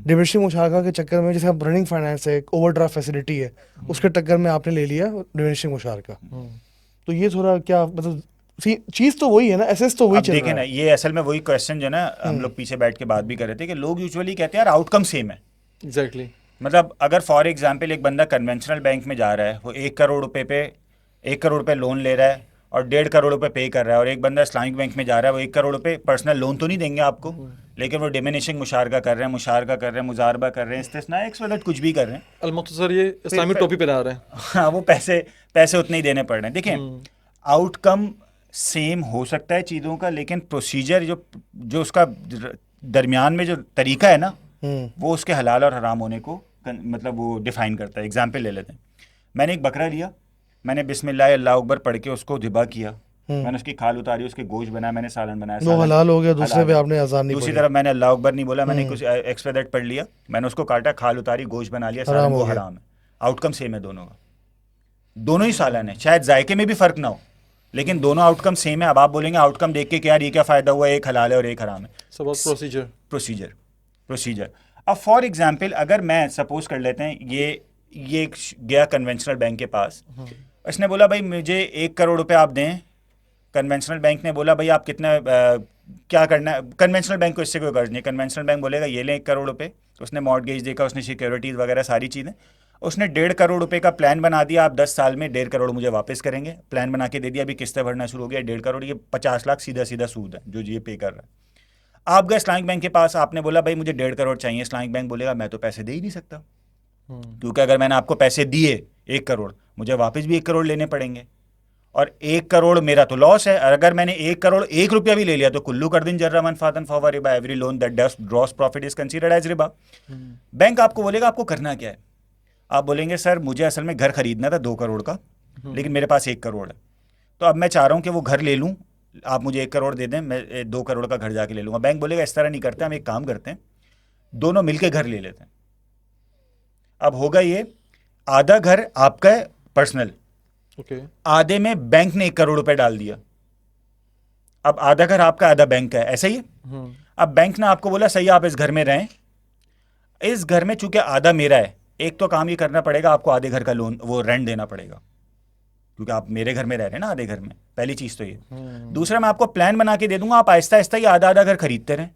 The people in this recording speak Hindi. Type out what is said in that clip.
डिमिनिशिंग मुशारका के चक्कर में, जैसे अब रनिंग फाइनेंस है, ओवरड्राफ्ट फैसिलिटी है, उसके टक्कर में आपने ले लिया डिमिनिशिंग मुशारका। तो ये थोड़ा क्या मतलब, चीज तो वही है ना, एसेस तो वही अब चल देखें रहा ना, है। ये असल में वही क्वेश्चन जो ना हम लोग पीछे बैठ के बात भी कर रहे थे कि लोग यूजुअली कहते हैं यार आउटकम सेम है। एग्जैक्टली। मतलब अगर फॉर एग्जांपल एक बंदा कन्वेंशनल बैंक में जा रहा है, वो 1 करोड़ रुपए पे 1 करोड़ रुपए लोन ले रहा है और 1.5 करोड़ रुपए पे कर रहा है, और एक बंदा इस्लामिक बैंक में जा रहा है, वो 1 करोड़ रुपए पर्सनल लोन तो नहीं देंगे आपको, लेकिन वो डिमिनिशिंग मुशारका कर रहे हैं, मुशारका कर रहे हैं, मुजारबा कर रहे हैं, इस्तिस्ना एक्स वाई जेड कुछ भी कर रहे हैं। अलमुख्तसर ये इस्लामी टोपी पहना रहे हैं। हाँ, वो पैसे पैसे उतने ही देने पड़ रहे हैं। देखें, आउटकम सेम हो सकता है चीज़ों का, लेकिन प्रोसीजर जो जो उसका दरमियान में जो तरीका है ना, वो उसके हलाल और हराम होने को मतलब वो डिफाइन करता है। एग्जाम्पल ले लेते हैं, मैंने एक बकरा लिया, मैंने बिस्मिल्लाह अल्लाह अकबर पढ़ के उसको ज़िबा किया, मैंने उसकी खाल उतारी, उसके गोश्त बनाया, मैंने सालन बनाया, वो हलाल हो गया, दूसरे हलाल पे है। आपने अजान नहीं दूसरी पढ़ी, तरफ मैंने अल्लाह अकबर नहीं बोला, मैंने कुछ एक्सपेक्ट पढ़ लिया, मैंने उसको काटा, खाल उतारी, गोश्त बना लिया, हराम सालन, हो वो गया। हराम है। आउटकम सेम है दोनों का, दोनों ही सालन है, शायद जायके में भी फ़र्क ना हो, लेकिन दोनों आउटकम सेम है। अब आप बोलेंगे आउटकम देख के कि यार ये क्या फ़ायदा हुआ, एक हलाल है और एक हराम है। सब प्रोसीजर। प्रोसीजर प्रोसीजर अब फॉर एग्जांपल अगर मैं सपोज कर लेते हैं, ये एक गया कन्वेंशनल बैंक के पास, इसने बोला भाई मुझे 1 करोड़ रुपए आप दें। कन्वेंशनल बैंक ने बोला भाई आप कितना क्या करना है, कन्वेंशनल बैंक को इससे कोई गर्ज नहीं। कन्वेंशनल बैंक बोलेगा ये लें 1 करोड़ रुपए, उसने मॉर्गेज देखा, उसने सिक्योरिटीज़ वगैरह सारी चीज़ें, उसने 1.5 करोड़ रुपए का प्लान बना दिया, आप 10 साल में 1.5 करोड़ मुझे वापस करेंगे, प्लान बना के दे दिया, अभी किस्तें भरना शुरू हो गया, 1.5 करोड़, ये 50 लाख सीधा सीधा सूद है जो ये पे कर रहा है। आप गए इस्लामिक बैंक के पास, आपने बोला भाई मुझे 1.5 करोड़ चाहिए, इस्लामिक बैंक बोलेगा मैं तो पैसे दे ही नहीं सकता, क्योंकि अगर मैंने आपको पैसे दिए 1 करोड़, मुझे वापस भी 1 करोड़ लेने पड़ेंगे, और 1 करोड़ मेरा तो लॉस है। और अगर मैंने 1 करोड़ 1 रुपया भी ले लिया तो कुल्लू कर दिन जर्रा मनफातन फवा रिबा, every loan that does draws profit is considered as रिबा। बैंक आपको बोलेगा आपको करना क्या है, आप बोलेंगे सर मुझे असल में घर खरीदना था 2 करोड़ का, लेकिन मेरे पास 1 करोड़ है, तो अब मैं चाह रहा हूँ कि वो घर ले लूँ, आप मुझे 1 करोड़ दे दें, मैं 2 करोड़ का घर जाके ले लूँगा। बैंक बोलेगा इस तरह नहीं करते, हम एक काम करते हैं, दोनों मिलके घर ले लेते हैं। अब होगा ये, आधा घर आपका है पर्सनल, ओके। आधे में बैंक ने 1 करोड़ रुपए डाल दिया, अब आधा घर आपका आधा बैंक का है, ऐसा ही है। अब बैंक ने आपको बोला सही आप इस घर में रहें, इस घर में चूंकि आधा मेरा है, एक तो काम ये करना पड़ेगा आपको आधे घर का लोन वो रेंट देना पड़ेगा, क्योंकि आप मेरे घर में रह रहे हैं ना आधे घर में, पहली चीज़ तो ये। दूसरा, मैं आपको प्लान बना के दे दूंगा, आप आहिस्ता आहिस्ता ये आधा आधा घर खरीदते रहें,